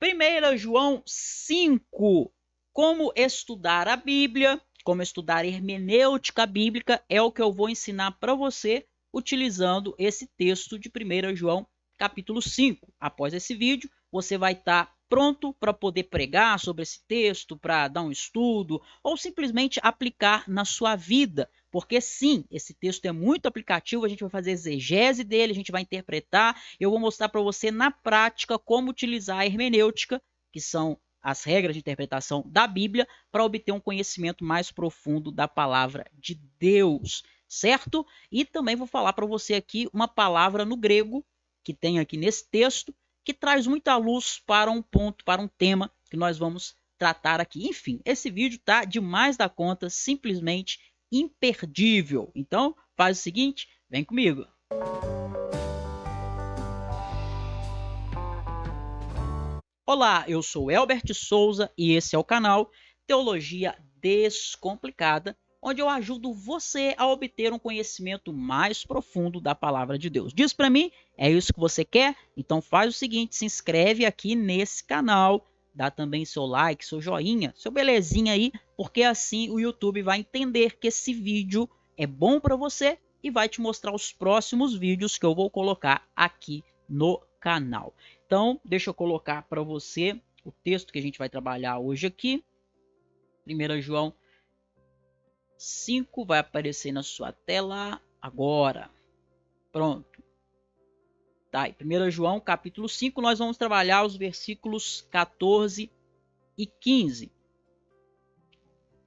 1 João 5, como estudar a Bíblia, como estudar hermenêutica bíblica, é o que eu vou ensinar para você utilizando esse texto de 1 João capítulo 5. Após esse vídeo, você vai estar pronto para poder pregar sobre esse texto, para dar um estudo ou simplesmente aplicar na sua vida. Porque sim, esse texto é muito aplicativo, a gente vai fazer exegese dele, a gente vai interpretar, eu vou mostrar para você na prática como utilizar a hermenêutica, que são as regras de interpretação da Bíblia, para obter um conhecimento mais profundo da palavra de Deus, certo? E também vou falar para você aqui uma palavra no grego, que tem aqui nesse texto, que traz muita luz para um ponto, para um tema que nós vamos tratar aqui. Enfim, esse vídeo tá demais da conta, simplesmente imperdível. Então, faz o seguinte, vem comigo. Olá, eu sou Elbert Souza e esse é o canal Teologia Descomplicada, onde eu ajudo você a obter um conhecimento mais profundo da palavra de Deus. Diz para mim, é isso que você quer? Então faz o seguinte, se inscreve aqui nesse canal, dá também seu like, seu joinha, seu belezinha aí, porque assim o YouTube vai entender que esse vídeo é bom para você e vai te mostrar os próximos vídeos que eu vou colocar aqui no canal. Então, deixa eu colocar para você o texto que a gente vai trabalhar hoje aqui. 1 João 5 vai aparecer na sua tela agora. Pronto. Tá, 1 João capítulo 5, nós vamos trabalhar os versículos 14 e 15.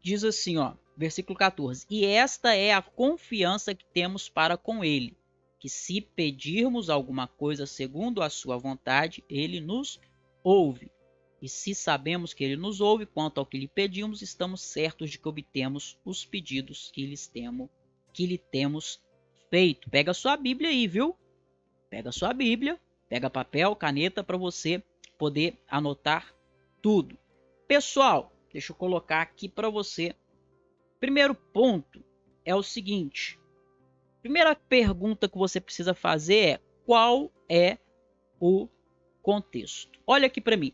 Diz assim, ó, versículo 14. E esta é a confiança que temos para com ele, que se pedirmos alguma coisa segundo a sua vontade, ele nos ouve. E se sabemos que ele nos ouve, quanto ao que lhe pedimos, estamos certos de que obtemos os pedidos que lhe temos feito. Pega a sua Bíblia aí, viu? Pega a sua Bíblia, pega papel, caneta para você poder anotar tudo. Pessoal, deixa eu colocar aqui para você. Primeiro ponto é o seguinte. Primeira pergunta que você precisa fazer é: qual é o contexto? Olha aqui para mim.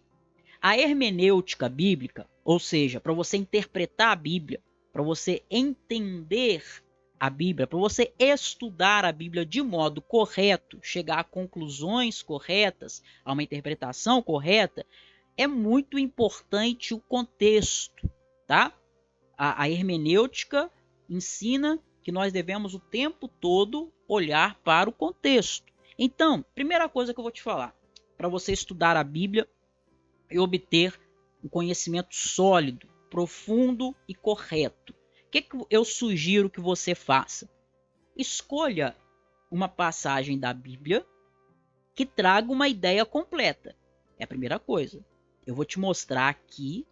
A hermenêutica bíblica, ou seja, para você interpretar a Bíblia, para você entender a Bíblia, para você estudar a Bíblia de modo correto, chegar a conclusões corretas, a uma interpretação correta, é muito importante o contexto, tá? A hermenêutica ensina que nós devemos o tempo todo olhar para o contexto. Então, primeira coisa que eu vou te falar, para você estudar a Bíblia e obter um conhecimento sólido, profundo e correto, o que eu sugiro que você faça? Escolha uma passagem da Bíblia que traga uma ideia completa. É a primeira coisa. Eu vou te mostrar aqui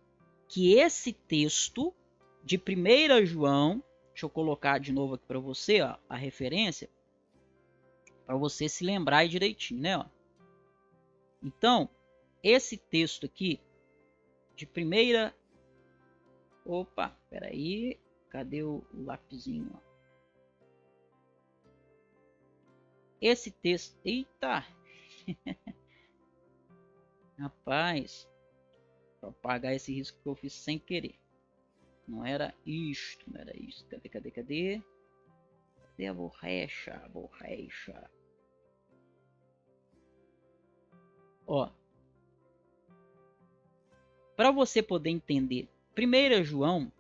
que esse texto de 1 João, deixa eu colocar de novo aqui para você, ó, a referência, para você se lembrar aí direitinho, né? Ó. Então, esse texto aqui de primeira... Opa, peraí, cadê o lapisinho? Ó? Esse texto... Eita! Rapaz, para apagar esse risco que eu fiz sem querer. Não era isto, não era isso. Cadê? Cadê a borracha? Ó, para você poder entender 1 João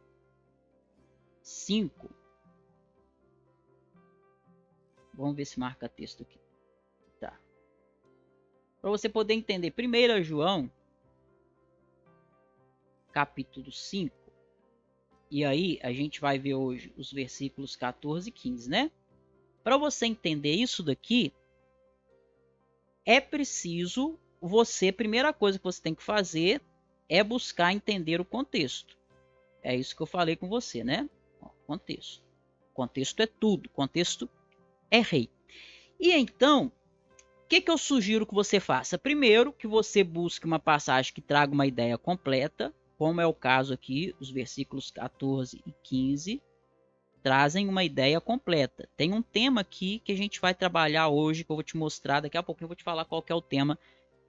5, vamos ver se marca texto aqui. Tá. Para você poder entender 1 João capítulo 5, e aí a gente vai ver hoje os versículos 14 e 15, né? Para você entender isso daqui, é preciso você, primeira coisa que você tem que fazer é buscar entender o contexto. É isso que eu falei com você, né? Ó, contexto. Contexto é tudo, contexto é rei. E então, o que eu sugiro que você faça? Primeiro, que você busque uma passagem que traga uma ideia completa, como é o caso aqui, os versículos 14 e 15 trazem uma ideia completa. Tem um tema aqui que a gente vai trabalhar hoje, que eu vou te mostrar, daqui a pouco eu vou te falar qual que é o tema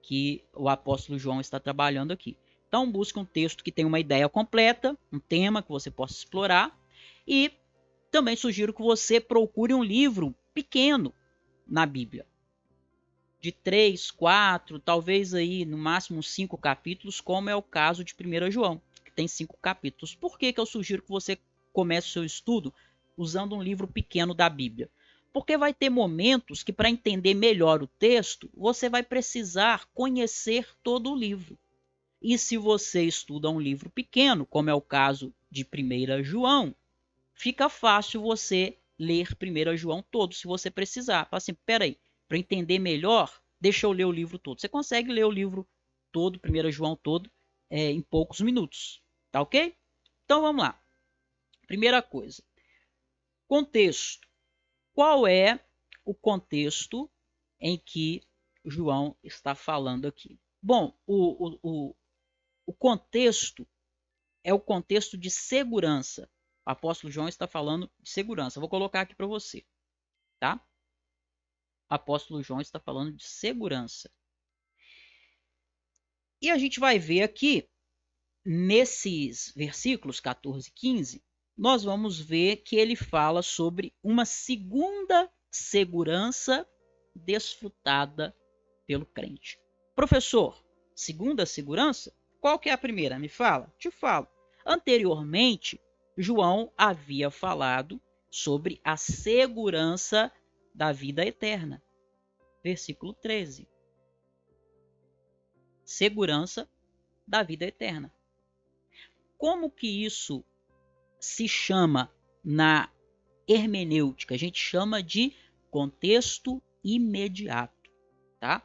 que o apóstolo João está trabalhando aqui. Então, busque um texto que tenha uma ideia completa, um tema que você possa explorar, e também sugiro que você procure um livro pequeno na Bíblia, de 3, 4, talvez aí no máximo 5 capítulos, como é o caso de 1 João, que tem 5 capítulos. Por que eu sugiro que você comece o seu estudo usando um livro pequeno da Bíblia? Porque vai ter momentos que, para entender melhor o texto, você vai precisar conhecer todo o livro. E se você estuda um livro pequeno, como é o caso de 1 João, fica fácil você ler 1 João todo, se você precisar. Fala assim, peraí, para entender melhor, deixa eu ler o livro todo. Você consegue ler o livro todo, 1 João todo, em poucos minutos. Tá ok? Então vamos lá. Primeira coisa, contexto. Qual é o contexto em que João está falando aqui? Bom, o contexto é o contexto de segurança. O apóstolo João está falando de segurança. Vou colocar aqui para você, tá? O apóstolo João está falando de segurança. E a gente vai ver aqui, nesses versículos 14 e 15, nós vamos ver que ele fala sobre uma segunda segurança desfrutada pelo crente. Professor, segunda segurança? Qual que é a primeira? Me fala? Te falo. Anteriormente, João havia falado sobre a segurança da vida eterna. Versículo 13. Segurança da vida eterna. Como que isso se chama na hermenêutica? A gente chama de contexto imediato, tá?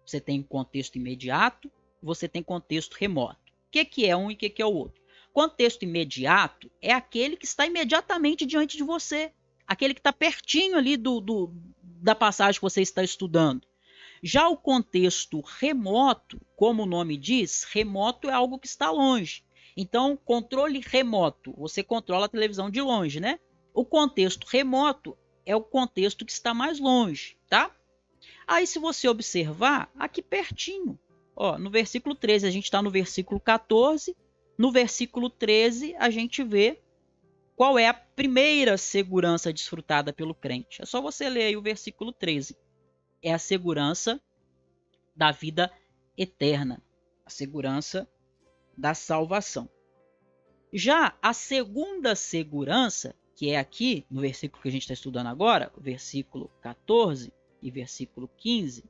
Você tem contexto imediato, você tem contexto remoto. O que é um e o que é o outro? Contexto imediato é aquele que está imediatamente diante de você, aquele que está pertinho ali da passagem que você está estudando. Já o contexto remoto, como o nome diz, remoto é algo que está longe. Então, controle remoto, você controla a televisão de longe, né? O contexto remoto é o contexto que está mais longe, tá? Aí, se você observar, aqui pertinho, ó, no versículo 13, a gente está no versículo 14, no versículo 13, a gente vê qual é a primeira segurança desfrutada pelo crente. É só você ler aí o versículo 13. É a segurança da vida eterna, a segurança da salvação. Já a segunda segurança, que é aqui no versículo que a gente está estudando agora, o versículo 14 e versículo 15,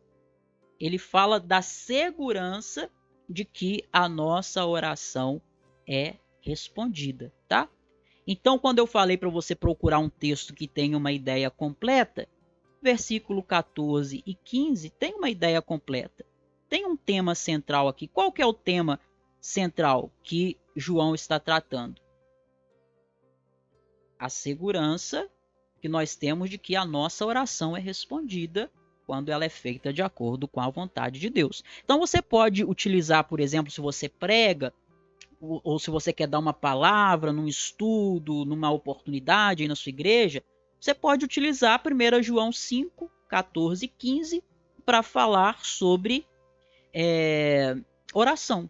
ele fala da segurança de que a nossa oração é respondida, tá? Então, quando eu falei para você procurar um texto que tenha uma ideia completa, versículo 14 e 15 tem uma ideia completa. Tem um tema central aqui. Qual que é o tema central que João está tratando? A segurança que nós temos de que a nossa oração é respondida quando ela é feita de acordo com a vontade de Deus. Então você pode utilizar, por exemplo, se você prega, ou se você quer dar uma palavra num estudo, numa oportunidade aí na sua igreja, você pode utilizar 1 João 5, 14 e 15 para falar sobre oração.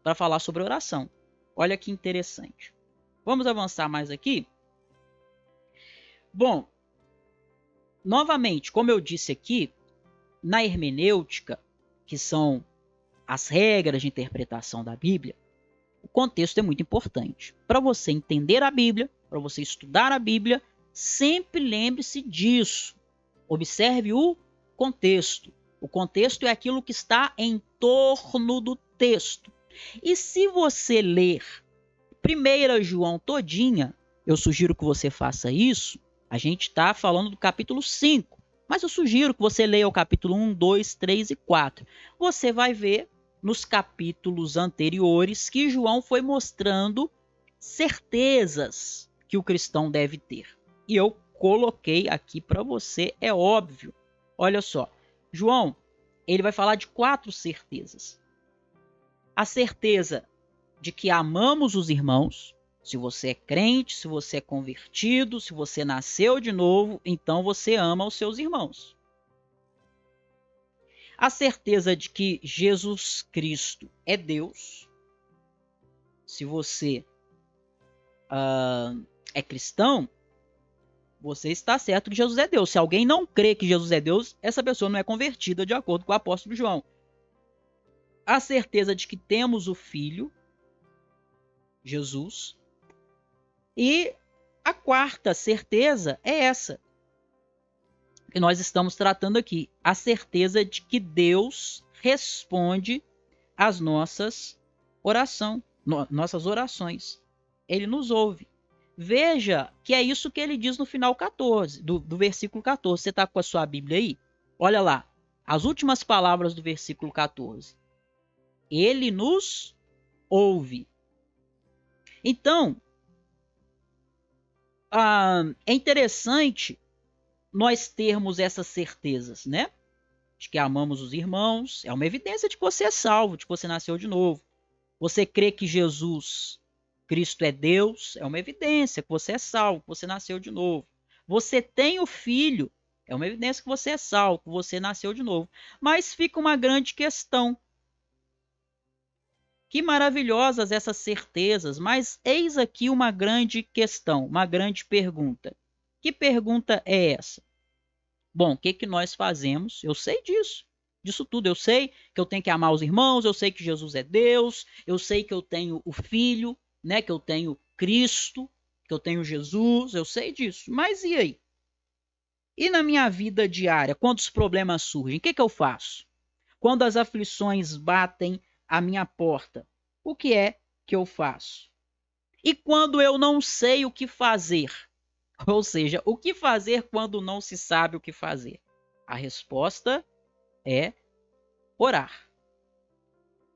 Para falar sobre oração. Olha que interessante. Vamos avançar mais aqui? Bom, novamente, como eu disse aqui, na hermenêutica, que são as regras de interpretação da Bíblia, o contexto é muito importante. Para você entender a Bíblia, para você estudar a Bíblia, sempre lembre-se disso. Observe o contexto. O contexto é aquilo que está em torno do texto. E se você ler 1 João todinha, eu sugiro que você faça isso. A gente está falando do capítulo 5, mas eu sugiro que você leia o capítulo 1, 2, 3 e 4. Você vai ver nos capítulos anteriores que João foi mostrando certezas que o cristão deve ter. E eu coloquei aqui para você, é óbvio. Olha só, João, ele vai falar de 4 certezas. A certeza de que amamos os irmãos. Se você é crente, se você é convertido, se você nasceu de novo, então você ama os seus irmãos. A certeza de que Jesus Cristo é Deus. Se você é cristão, você está certo que Jesus é Deus. Se alguém não crê que Jesus é Deus, essa pessoa não é convertida, de acordo com o apóstolo João. A certeza de que temos o Filho, Jesus. E a quarta certeza é essa, que nós estamos tratando aqui. A certeza de que Deus responde às nossas orações. Ele nos ouve. Veja que é isso que ele diz no final 14, do versículo 14. Você está com a sua Bíblia aí? Olha lá, as últimas palavras do versículo 14. Ele nos ouve. Então, é interessante nós termos essas certezas, né? De que amamos os irmãos. É uma evidência de que você é salvo, de que você nasceu de novo. Você crê que Jesus Cristo é Deus, é uma evidência que você é salvo, que você nasceu de novo. Você tem o Filho, é uma evidência que você é salvo, que você nasceu de novo. Mas fica uma grande questão. Que maravilhosas essas certezas, mas eis aqui uma grande questão, uma grande pergunta. Que pergunta é essa? Bom, o que nós fazemos? Eu sei disso tudo. Eu sei que eu tenho que amar os irmãos, eu sei que Jesus é Deus, eu sei que eu tenho o Filho, né? Que eu tenho Cristo, que eu tenho Jesus, eu sei disso. Mas e aí? E na minha vida diária, quando os problemas surgem, o que eu faço? Quando as aflições batem à minha porta, o que é que eu faço? E quando eu não sei o que fazer? Ou seja, o que fazer quando não se sabe o que fazer? A resposta é orar.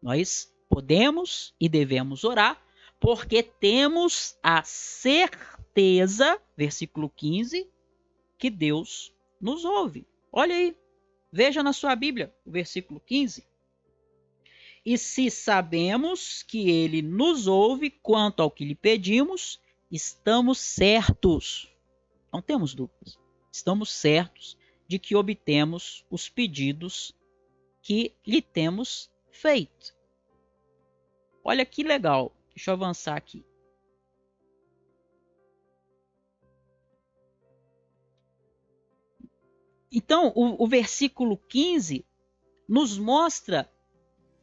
Nós podemos e devemos orar, porque temos a certeza, versículo 15, que Deus nos ouve. Olha aí, veja na sua Bíblia, o versículo 15. E se sabemos que ele nos ouve quanto ao que lhe pedimos, estamos certos. Não temos dúvidas. Estamos certos de que obtemos os pedidos que lhe temos feito. Olha que legal. Deixa eu avançar aqui. Então, o versículo 15 nos mostra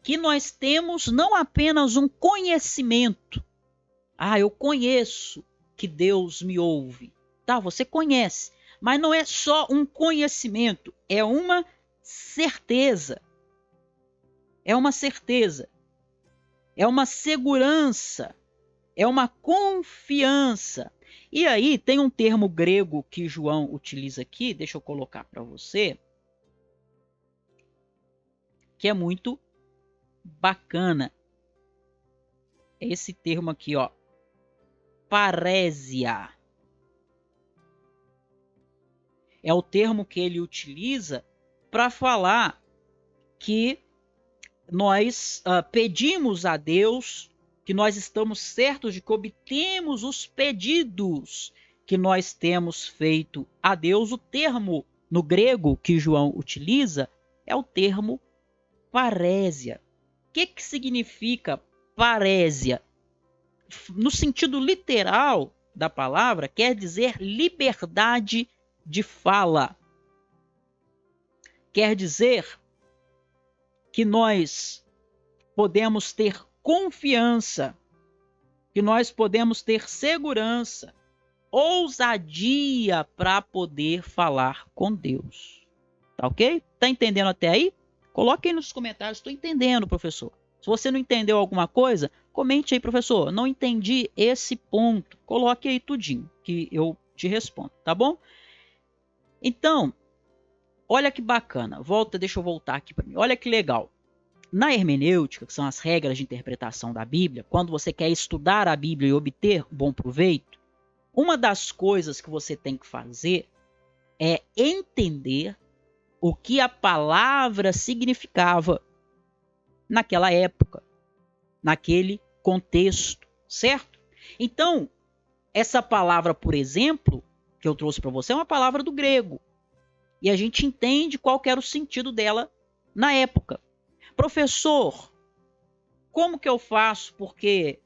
que nós temos não apenas um conhecimento. Eu conheço que Deus me ouve. Tá, você conhece. Mas não é só um conhecimento, é uma certeza. É uma certeza. É uma segurança. É uma confiança. E aí tem um termo grego que João utiliza aqui, deixa eu colocar para você, que é muito bacana. É esse termo aqui, ó. Parésia. É o termo que ele utiliza para falar que nós pedimos a Deus, que nós estamos certos de que obtemos os pedidos que nós temos feito a Deus. O termo no grego que João utiliza é o termo parésia. O que significa parésia? No sentido literal da palavra, quer dizer liberdade de fala. Quer dizer que nós podemos ter confiança, que nós podemos ter segurança, ousadia para poder falar com Deus. Tá ok? Tá entendendo até aí? Coloque aí nos comentários. Estou entendendo, professor. Se você não entendeu alguma coisa, comente aí, professor. Não entendi esse ponto. Coloque aí tudinho que eu te respondo, tá bom? Então, olha que bacana. Deixa eu voltar aqui para mim. Olha que legal. Na hermenêutica, que são as regras de interpretação da Bíblia, quando você quer estudar a Bíblia e obter bom proveito, uma das coisas que você tem que fazer é entender o que a palavra significava naquela época, naquele contexto, certo? Então, essa palavra, por exemplo, que eu trouxe para você, é uma palavra do grego. E a gente entende qual que era o sentido dela na época. Professor, como que eu faço? Porque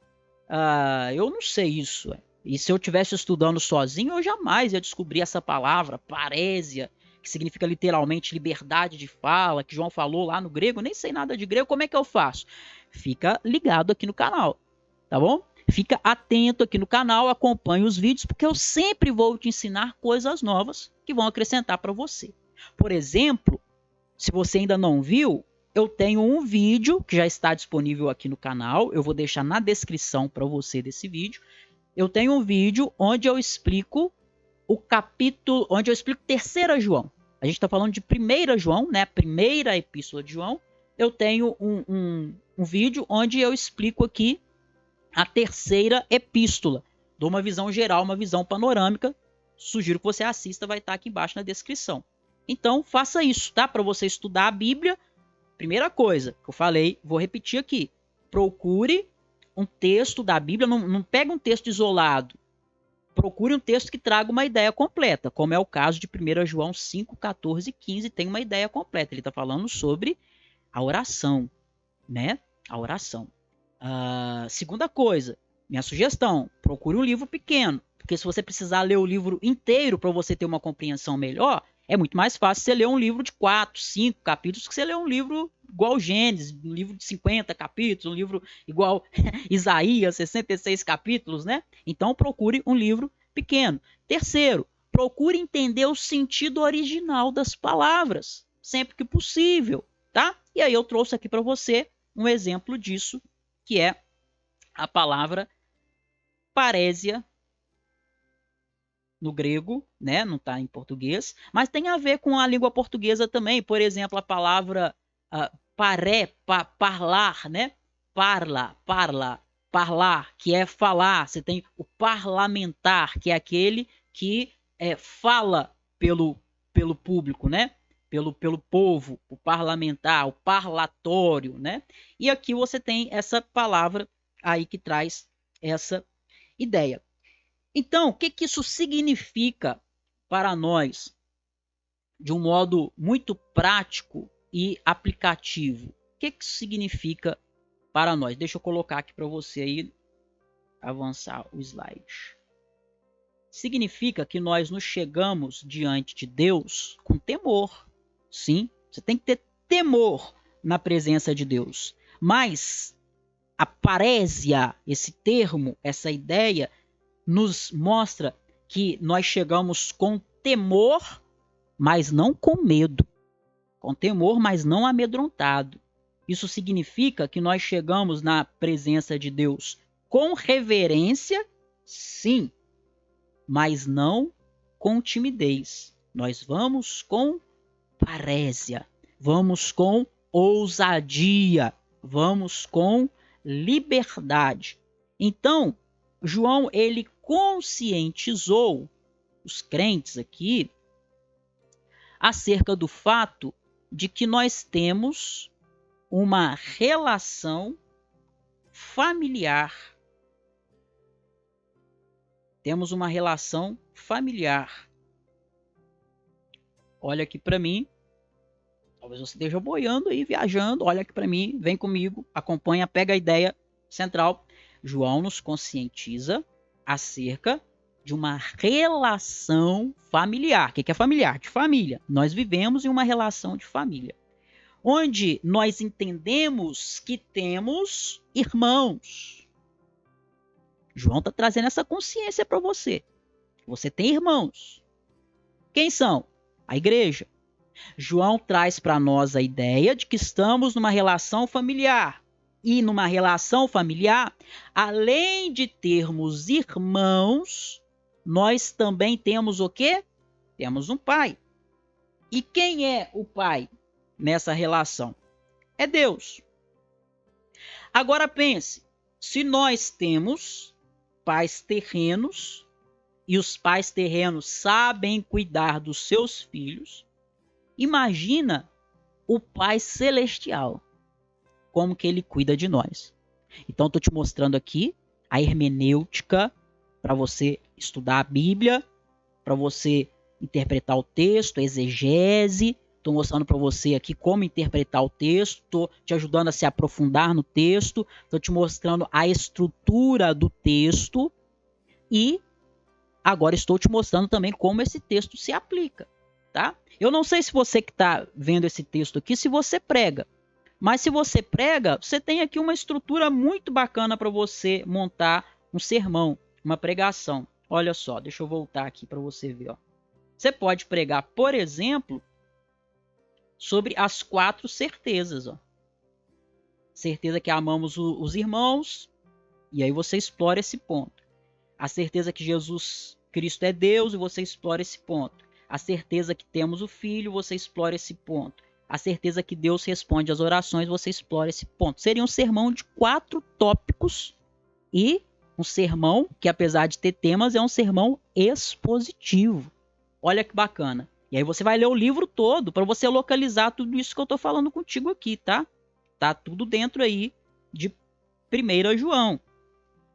eu não sei isso. E se eu estivesse estudando sozinho, eu jamais ia descobrir essa palavra, parésia, que significa literalmente liberdade de fala, que João falou lá no grego. Eu nem sei nada de grego, como é que eu faço? Fica ligado aqui no canal, tá bom? Fica atento aqui no canal, acompanhe os vídeos, porque eu sempre vou te ensinar coisas novas que vão acrescentar para você. Por exemplo, se você ainda não viu, eu tenho um vídeo que já está disponível aqui no canal. Eu vou deixar na descrição para você desse vídeo. Eu tenho um vídeo onde eu explico o capítulo, onde eu explico 3ª João. A gente está falando de 1ª João, né? A primeira epístola de João. Eu tenho um vídeo onde eu explico aqui a 3ª epístola. Dou uma visão geral, uma visão panorâmica. Sugiro que você assista, vai estar aqui embaixo na descrição. Então, faça isso, tá? Para você estudar a Bíblia. Primeira coisa que eu falei, vou repetir aqui. Procure um texto da Bíblia, não pega um texto isolado. Procure um texto que traga uma ideia completa, como é o caso de 1 João 5, 14 e 15, tem uma ideia completa. Ele está falando sobre a oração, né? A oração. Segunda coisa, minha sugestão, procure um livro pequeno, porque se você precisar ler o livro inteiro para você ter uma compreensão melhor, é muito mais fácil você ler um livro de 4, 5 capítulos que você ler um livro igual Gênesis, um livro de 50 capítulos, um livro igual Isaías, 66 capítulos, né? Então procure um livro pequeno. Terceiro, procure entender o sentido original das palavras, sempre que possível, tá? E aí eu trouxe aqui para você um exemplo disso, que é a palavra parésia no grego, né? Não está em português, mas tem a ver com a língua portuguesa também. Por exemplo, a palavra parlar, né? Parlar, que é falar. Você tem o parlamentar, que é aquele que fala pelo público, né? Pelo povo, o parlamentar, o parlatório, né? E aqui você tem essa palavra aí que traz essa ideia. Então, o que isso significa para nós de um modo muito prático e aplicativo? O que isso significa para nós? Deixa eu colocar aqui para você aí, avançar o slide. Significa que nós nos chegamos diante de Deus com temor. Sim, você tem que ter temor na presença de Deus. Mas a parésia, esse termo, essa ideia, nos mostra que nós chegamos com temor, mas não com medo. Com temor, mas não amedrontado. Isso significa que nós chegamos na presença de Deus com reverência, sim, mas não com timidez. Nós vamos com parésia, vamos com ousadia, vamos com liberdade. Então, João, ele conscientizou os crentes aqui acerca do fato de que nós temos uma relação familiar. Temos uma relação familiar. Olha aqui para mim. Talvez você esteja boiando aí, viajando. Olha aqui para mim, vem comigo, acompanha, pega a ideia central. João nos conscientiza acerca de uma relação familiar. O que é familiar? De família. Nós vivemos em uma relação de família, onde nós entendemos que temos irmãos. João está trazendo essa consciência para você. Você tem irmãos. Quem são? A igreja. João traz para nós a ideia de que estamos numa relação familiar. E numa relação familiar, além de termos irmãos, nós também temos o quê? Temos um pai. E quem é o pai nessa relação? É Deus. Agora pense, se nós temos pais terrenos, e os pais terrenos sabem cuidar dos seus filhos, imagina o Pai Celestial, como que ele cuida de nós. Então, estou te mostrando aqui a hermenêutica para você estudar a Bíblia, para você interpretar o texto, a exegese. Estou mostrando para você aqui como interpretar o texto, estou te ajudando a se aprofundar no texto, estou te mostrando a estrutura do texto e agora estou te mostrando também como esse texto se aplica, tá? Eu não sei se você que está vendo esse texto aqui, se você prega, mas se você prega, você tem aqui uma estrutura muito bacana para você montar um sermão, uma pregação. Olha só, deixa eu voltar aqui para você ver. Ó. Você pode pregar, por exemplo, sobre as 4 certezas. Ó. Certeza que amamos os irmãos, e aí você explora esse ponto. A certeza que Jesus Cristo é Deus, e você explora esse ponto. A certeza que temos o Filho, você explora esse ponto. A certeza que Deus responde às orações, você explora esse ponto. Seria um sermão de 4 tópicos e um sermão que, apesar de ter temas, é um sermão expositivo. Olha que bacana. E aí você vai ler o livro todo para você localizar tudo isso que eu estou falando contigo aqui, tá? Tá tudo dentro aí de 1 João.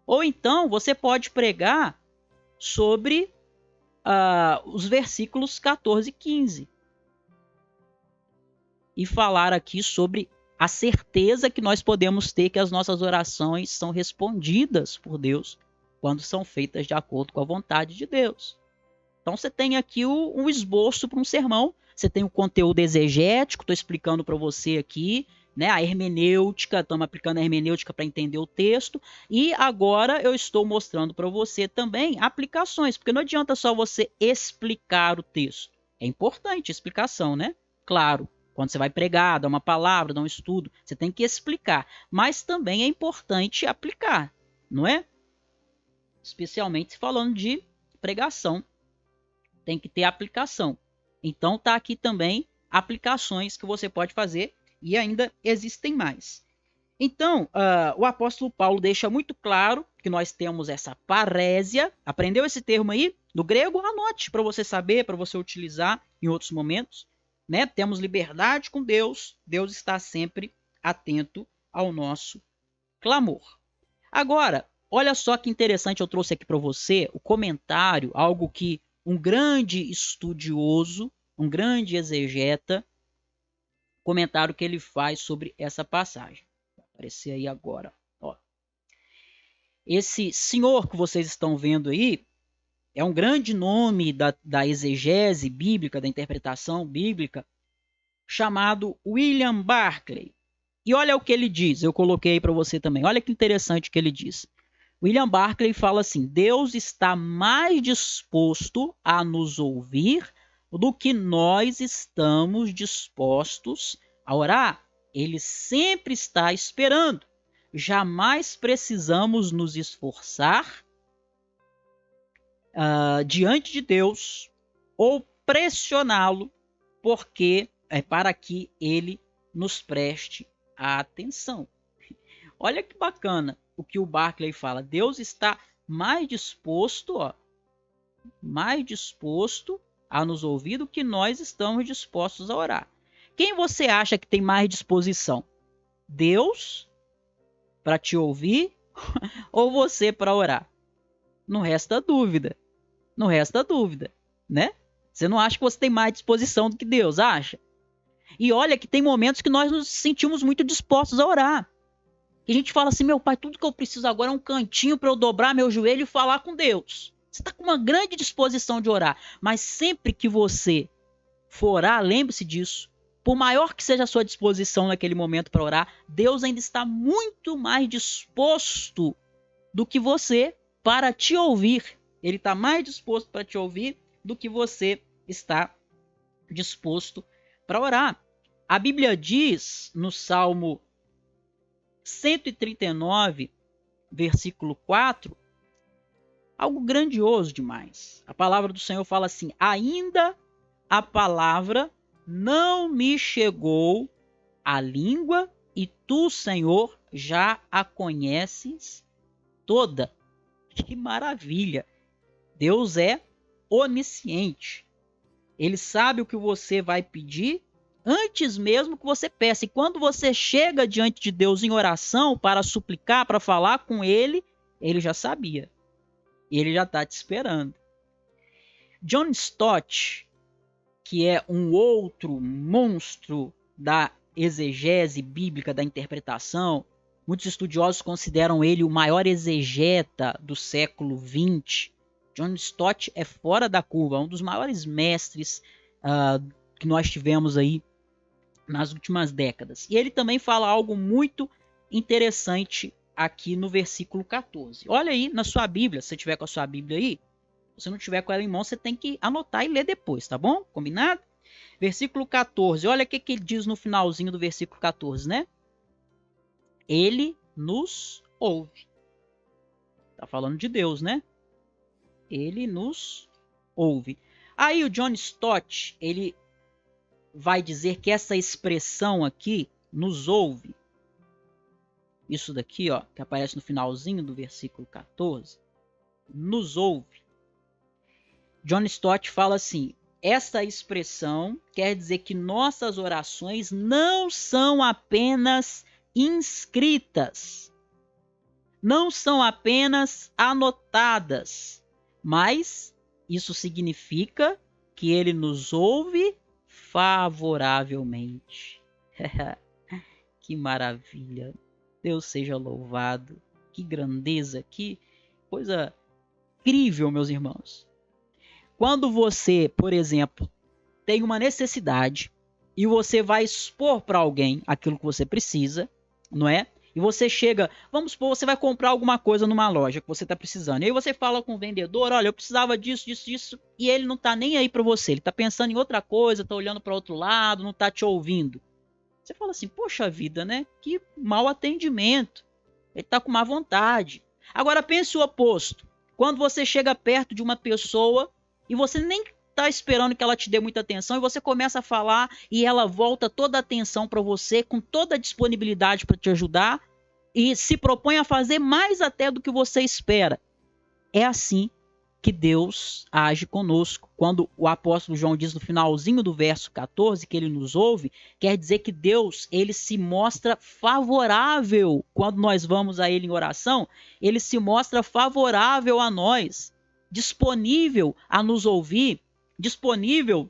Ou então você pode pregar sobre os versículos 14 e 15. E falar aqui sobre a certeza que nós podemos ter que as nossas orações são respondidas por Deus quando são feitas de acordo com a vontade de Deus. Então você tem aqui um esboço para um sermão, você tem o conteúdo exegético, estou explicando para você aqui, né, a hermenêutica, estamos aplicando a hermenêutica para entender o texto, e agora eu estou mostrando para você também aplicações, porque não adianta só você explicar o texto, é importante a explicação, né? Claro, quando você vai pregar, dar uma palavra, dar um estudo, você tem que explicar, mas também é importante aplicar, não é? Especialmente falando de pregação. Tem que ter aplicação. Então tá aqui também aplicações que você pode fazer e ainda existem mais. Então, o apóstolo Paulo deixa muito claro que nós temos essa parésia. Aprendeu esse termo aí? Do grego? Anote para você saber, para você utilizar em outros momentos. Né? Temos liberdade com Deus. Deus está sempre atento ao nosso clamor. Agora, olha só que interessante, eu trouxe aqui para você o comentário, algo que um grande estudioso, um grande exegeta, comentário que ele faz sobre essa passagem. Vai aparecer aí agora. Ó. Esse senhor que vocês estão vendo aí é um grande nome da exegese bíblica, da interpretação bíblica, chamado William Barclay. E olha o que ele diz, eu coloquei para você também. Olha que interessante o que ele diz. William Barclay fala assim: Deus está mais disposto a nos ouvir do que nós estamos dispostos a orar. Ele sempre está esperando. Jamais precisamos nos esforçar diante de Deus ou pressioná-lo para que ele nos preste atenção. Olha que bacana o que o Barclay fala. Deus está mais disposto a nos ouvir do que nós estamos dispostos a orar. Quem você acha que tem mais disposição? Deus para te ouvir ou você para orar? Não resta dúvida. Não resta dúvida, né? Você não acha que você tem mais disposição do que Deus acha? E olha que tem momentos que nós nos sentimos muito dispostos a orar. E a gente fala assim: meu pai, tudo que eu preciso agora é um cantinho para eu dobrar meu joelho e falar com Deus. Você está com uma grande disposição de orar. Mas sempre que você for orar, lembre-se disso. Por maior que seja a sua disposição naquele momento para orar, Deus ainda está muito mais disposto do que você para te ouvir. Ele está mais disposto para te ouvir do que você está disposto para orar. A Bíblia diz no Salmo 139, versículo 4, algo grandioso demais. A palavra do Senhor fala assim: ainda a palavra não me chegou à língua e tu, Senhor, já a conheces toda. Que maravilha! Deus é onisciente. Ele sabe o que você vai pedir antes mesmo que você peça. E quando você chega diante de Deus em oração para suplicar, para falar com Ele, Ele já sabia. E Ele já está te esperando. John Stott, que é um outro monstro da exegese bíblica, da interpretação. Muitos estudiosos consideram ele o maior exegeta do século XX. John Stott é fora da curva, um dos maiores mestres que nós tivemos aí nas últimas décadas. E ele também fala algo muito interessante aqui no versículo 14. Olha aí na sua Bíblia, se você tiver com a sua Bíblia aí, se você não tiver com ela em mão, você tem que anotar e ler depois, tá bom? Combinado? Versículo 14, olha o que ele diz no finalzinho do versículo 14, né? Ele nos ouve. Tá falando de Deus, né? Ele nos ouve. Aí o John Stott, ele vai dizer que essa expressão aqui, nos ouve, isso daqui, ó, que aparece no finalzinho do versículo 14, nos ouve. John Stott fala assim, essa expressão quer dizer que nossas orações não são apenas inscritas, não são apenas anotadas, mas isso significa que ele nos ouve favoravelmente. Que maravilha! Deus seja louvado. Que grandeza, que coisa incrível, meus irmãos. Quando você, por exemplo, tem uma necessidade e você vai expor para alguém aquilo que você precisa, não é? E você chega, vamos supor, você vai comprar alguma coisa numa loja que você está precisando. E aí você fala com o vendedor, olha, eu precisava disso, disso, disso. E ele não está nem aí para você. Ele está pensando em outra coisa, está olhando para outro lado, não está te ouvindo. Você fala assim, poxa vida, né? Que mau atendimento. Ele está com má vontade. Agora pense o oposto. Quando você chega perto de uma pessoa e você nem está esperando que ela te dê muita atenção e você começa a falar e ela volta toda a atenção para você, com toda a disponibilidade para te ajudar e se propõe a fazer mais até do que você espera. É assim que Deus age conosco. Quando o apóstolo João diz no finalzinho do verso 14 que ele nos ouve, quer dizer que Deus, ele se mostra favorável. Quando nós vamos a ele em oração, ele se mostra favorável a nós, disponível a nos ouvir, disponível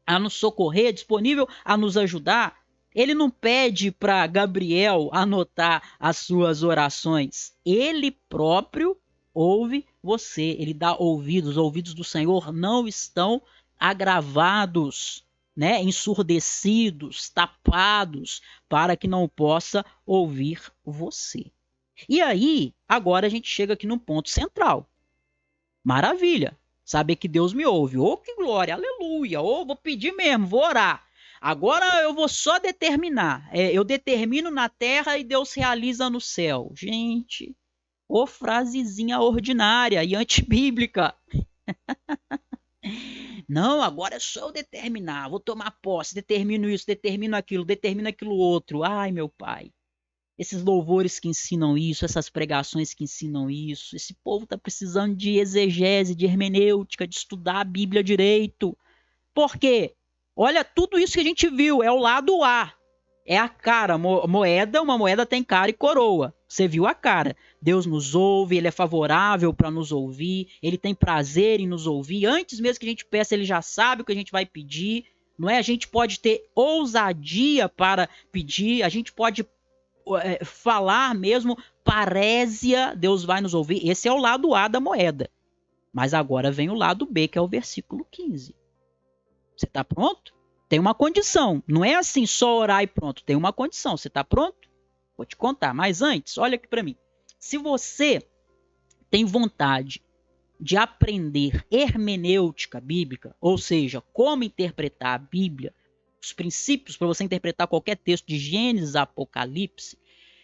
a nos socorrer, disponível a nos ajudar. Ele não pede para Gabriel anotar as suas orações. Ele próprio ouve você. Ele dá ouvidos. Os ouvidos do Senhor não estão agravados, né? Ensurdecidos, tapados, para que não possa ouvir você. E aí, agora a gente chega aqui num ponto central. Maravilha. Saber que Deus me ouve. Oh, que glória, aleluia. Oh, vou pedir mesmo, vou orar. Agora eu vou só determinar. Eu determino na terra e Deus realiza no céu. Gente, ô frasezinha ordinária e antibíblica. Não, agora é só eu determinar. Vou tomar posse, determino isso, determino aquilo outro. Ai, meu pai. Esses louvores que ensinam isso, essas pregações que ensinam isso. Esse povo está precisando de exegese, de hermenêutica, de estudar a Bíblia direito. Por quê? Olha, tudo isso que a gente viu é o lado A. É a cara, moeda, uma moeda tem cara e coroa. Você viu a cara. Deus nos ouve, ele é favorável para nos ouvir, ele tem prazer em nos ouvir. Antes mesmo que a gente peça, ele já sabe o que a gente vai pedir. Não é? A gente pode ter ousadia para pedir, a gente pode falar mesmo, parésia, Deus vai nos ouvir. Esse é o lado A da moeda. Mas agora vem o lado B, que é o versículo 15. Você está pronto? Tem uma condição. Não é assim só orar e pronto. Tem uma condição. Você está pronto? Vou te contar. Mas antes, olha aqui para mim. Se você tem vontade de aprender hermenêutica bíblica, ou seja, como interpretar a Bíblia, os princípios para você interpretar qualquer texto de Gênesis a Apocalipse,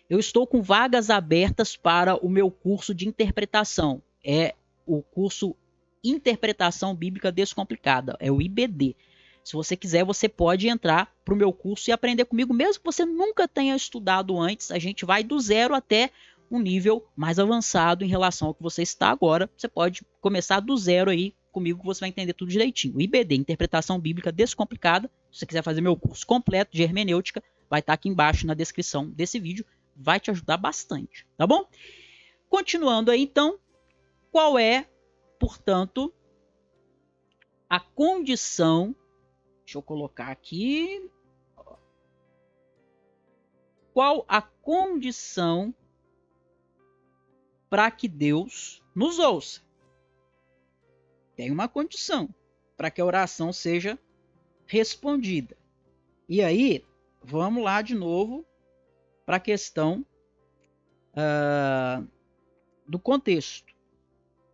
eu estou com vagas abertas para o meu curso de interpretação. É o curso Interpretação Bíblica Descomplicada, é o IBD. Se você quiser, você pode entrar para o meu curso e aprender comigo, mesmo que você nunca tenha estudado antes. A gente vai do zero até um nível mais avançado em relação ao que você está agora. Você pode começar do zero aí comigo, que você vai entender tudo direitinho. O IBD, Interpretação Bíblica Descomplicada. Se você quiser fazer meu curso completo de hermenêutica, vai estar aqui embaixo na descrição desse vídeo. Vai te ajudar bastante, tá bom? Continuando aí, então, qual é, portanto, a condição Deixa eu colocar aqui. Qual a condição para que Deus nos ouça? Tem uma condição para que a oração seja respondida. E aí, vamos lá de novo para a questão do contexto,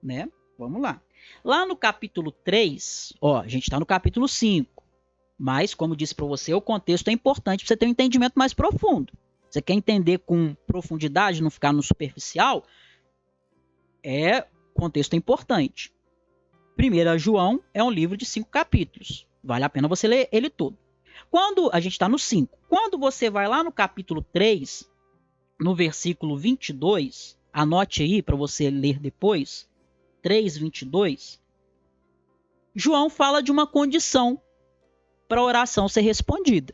né? Vamos lá. Lá no capítulo 3, a gente está no capítulo 5, mas, como disse para você, o contexto é importante para você ter um entendimento mais profundo. Você quer entender com profundidade, não ficar no superficial? Contexto é importante. 1 João é um livro de 5 capítulos. Vale a pena você ler ele todo. Quando a gente está no 5, quando você vai lá no capítulo 3, no versículo 22, anote aí para você ler depois, 3:22, João fala de uma condição para a oração ser respondida.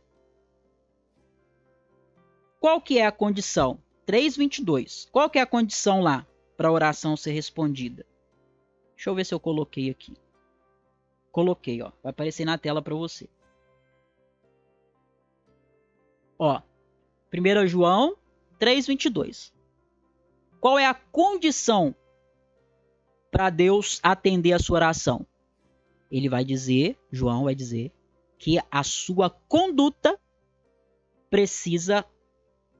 Qual que é a condição? 3:22. Qual que é a condição lá para a oração ser respondida? Deixa eu ver se eu coloquei aqui. Coloquei, vai aparecer na tela para você. 1 João 3:22. Qual é a condição para Deus atender a sua oração? Ele vai dizer, João vai dizer, que a sua conduta precisa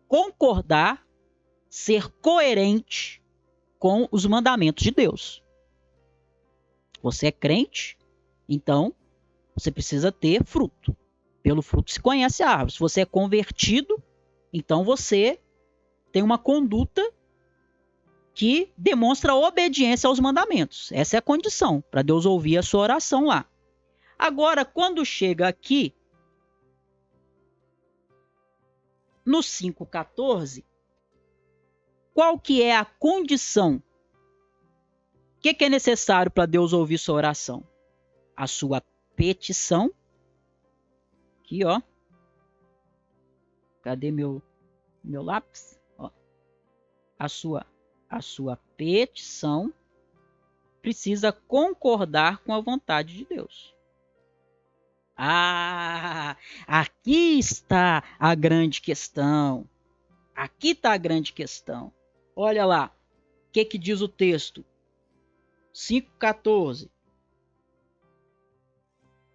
concordar, ser coerente com os mandamentos de Deus. Você é crente, então você precisa ter fruto. Pelo fruto se conhece a árvore. Se você é convertido, então você tem uma conduta que demonstra obediência aos mandamentos. Essa é a condição para Deus ouvir a sua oração lá. Agora, quando chega aqui, no 5:14, qual que é a condição? O que é necessário para Deus ouvir sua oração? A sua petição. Aqui, Cadê meu lápis? A sua petição precisa concordar com a vontade de Deus. Aqui está a grande questão. Aqui está a grande questão. Olha lá, o que diz o texto? 5:14.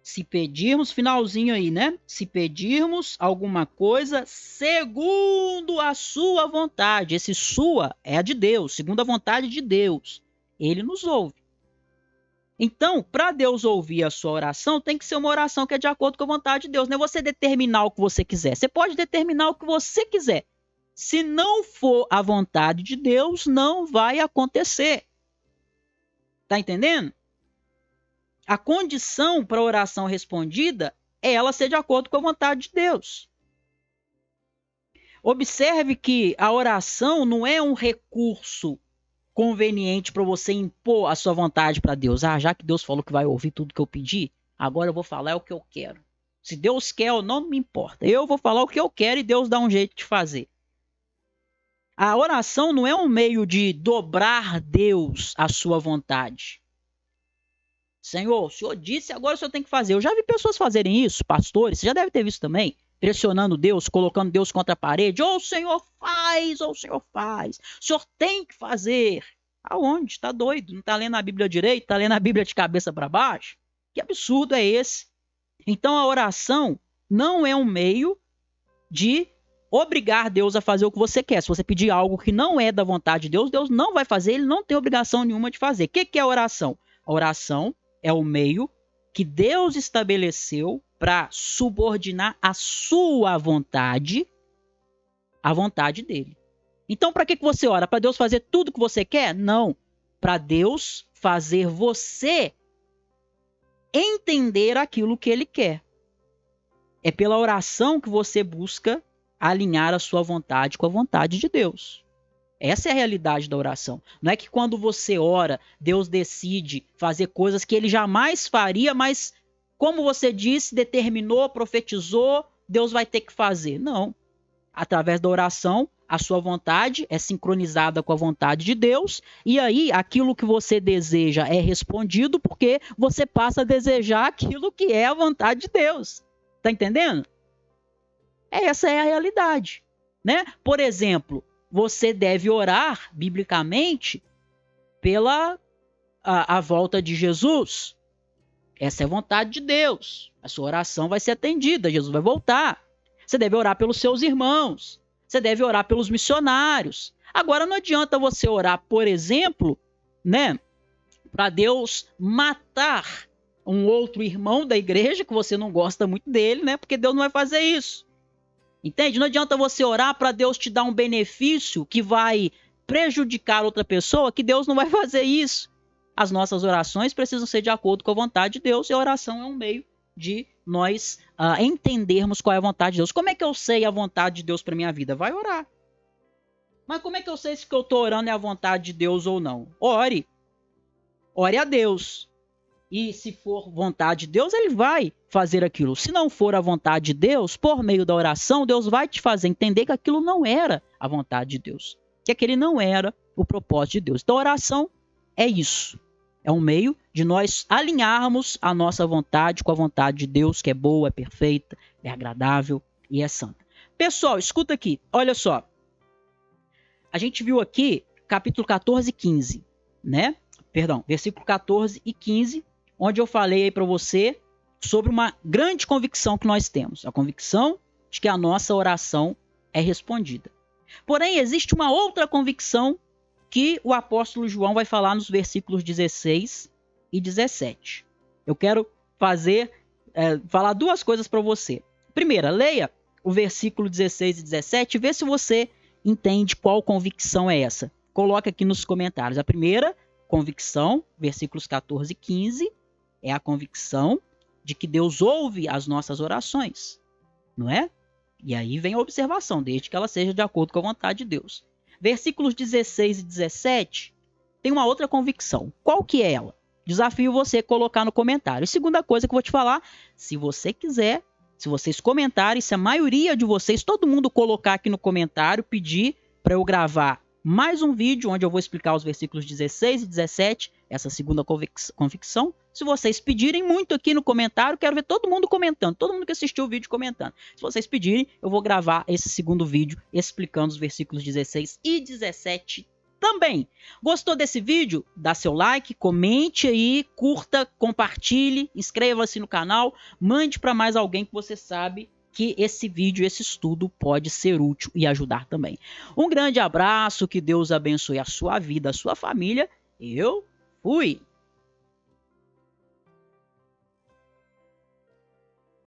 Se pedirmos, finalzinho aí, né? Se pedirmos alguma coisa segundo a sua vontade. Esse sua é a de Deus, segundo a vontade de Deus. Ele nos ouve. Então, para Deus ouvir a sua oração, tem que ser uma oração que é de acordo com a vontade de Deus. Não é você determinar o que você quiser. Você pode determinar o que você quiser. Se não for a vontade de Deus, não vai acontecer. Tá entendendo? A condição para a oração respondida é ela ser de acordo com a vontade de Deus. Observe que a oração não é um recurso conveniente para você impor a sua vontade para Deus. Já que Deus falou que vai ouvir tudo que eu pedi, agora eu vou falar o que eu quero. Se Deus quer ou não me importa. Eu vou falar o que eu quero e Deus dá um jeito de fazer. A oração não é um meio de dobrar Deus à sua vontade. Senhor, o Senhor disse, agora o Senhor tem que fazer. Eu já vi pessoas fazerem isso, pastores, você já deve ter visto também, pressionando Deus, colocando Deus contra a parede. O Senhor faz, o Senhor faz. O Senhor tem que fazer. Aonde? Está doido? Não está lendo a Bíblia direito? Está lendo a Bíblia de cabeça para baixo? Que absurdo é esse? Então a oração não é um meio de obrigar Deus a fazer o que você quer. Se você pedir algo que não é da vontade de Deus, Deus não vai fazer, ele não tem obrigação nenhuma de fazer. O que é a oração? A oração é o meio que Deus estabeleceu para subordinar a sua vontade à vontade dele. Então, para que você ora? Para Deus fazer tudo que você quer? Não. Para Deus fazer você entender aquilo que ele quer. É pela oração que você busca alinhar a sua vontade com a vontade de Deus. Essa é a realidade da oração. Não é que quando você ora, Deus decide fazer coisas que ele jamais faria, mas como você disse, determinou, profetizou, Deus vai ter que fazer. Não. Através da oração, a sua vontade é sincronizada com a vontade de Deus, e aí aquilo que você deseja é respondido porque você passa a desejar aquilo que é a vontade de Deus. Tá entendendo? Essa é a realidade, né? Por exemplo, você deve orar, biblicamente, pela a volta de Jesus. Essa é a vontade de Deus. A sua oração vai ser atendida, Jesus vai voltar. Você deve orar pelos seus irmãos. Você deve orar pelos missionários. Agora, não adianta você orar, por exemplo, né, para Deus matar um outro irmão da igreja, que você não gosta muito dele, né? Porque Deus não vai fazer isso. Entende? Não adianta você orar para Deus te dar um benefício que vai prejudicar outra pessoa, que Deus não vai fazer isso. As nossas orações precisam ser de acordo com a vontade de Deus, e a oração é um meio de nós entendermos qual é a vontade de Deus. Como é que eu sei a vontade de Deus para minha vida? Vai orar. Mas como é que eu sei se o que eu estou orando é a vontade de Deus ou não? Ore. Ore a Deus. E se for vontade de Deus, ele vai fazer aquilo. Se não for a vontade de Deus, por meio da oração, Deus vai te fazer entender que aquilo não era a vontade de Deus. Que aquele não era o propósito de Deus. Então, a oração é isso. É um meio de nós alinharmos a nossa vontade com a vontade de Deus, que é boa, é perfeita, é agradável e é santa. Pessoal, escuta aqui. Olha só. A gente viu aqui capítulo 14 e 15, né? Perdão, versículo 14 e 15, onde eu falei aí para você sobre uma grande convicção que nós temos. A convicção de que a nossa oração é respondida. Porém, existe uma outra convicção que o apóstolo João vai falar nos versículos 16 e 17. Eu quero falar duas coisas para você. Primeira, leia o versículo 16 e 17 e vê se você entende qual convicção é essa. Coloque aqui nos comentários. A primeira convicção, versículos 14 e 15, é a convicção de que Deus ouve as nossas orações, não é? E aí vem a observação, desde que ela seja de acordo com a vontade de Deus. Versículos 16 e 17 tem uma outra convicção. Qual que é ela? Desafio você a colocar no comentário. E segunda coisa que eu vou te falar, se você quiser, se vocês comentarem, se a maioria de vocês, todo mundo colocar aqui no comentário, pedir para eu gravar mais um vídeo onde eu vou explicar os versículos 16 e 17, essa segunda convicção. Se vocês pedirem muito aqui no comentário, quero ver todo mundo comentando, todo mundo que assistiu o vídeo comentando. Se vocês pedirem, eu vou gravar esse segundo vídeo explicando os versículos 16 e 17 também. Gostou desse vídeo? Dá seu like, comente aí, curta, compartilhe, inscreva-se no canal, mande para mais alguém que você sabe que esse vídeo, esse estudo pode ser útil e ajudar também. Um grande abraço, que Deus abençoe a sua vida, a sua família. Eu fui!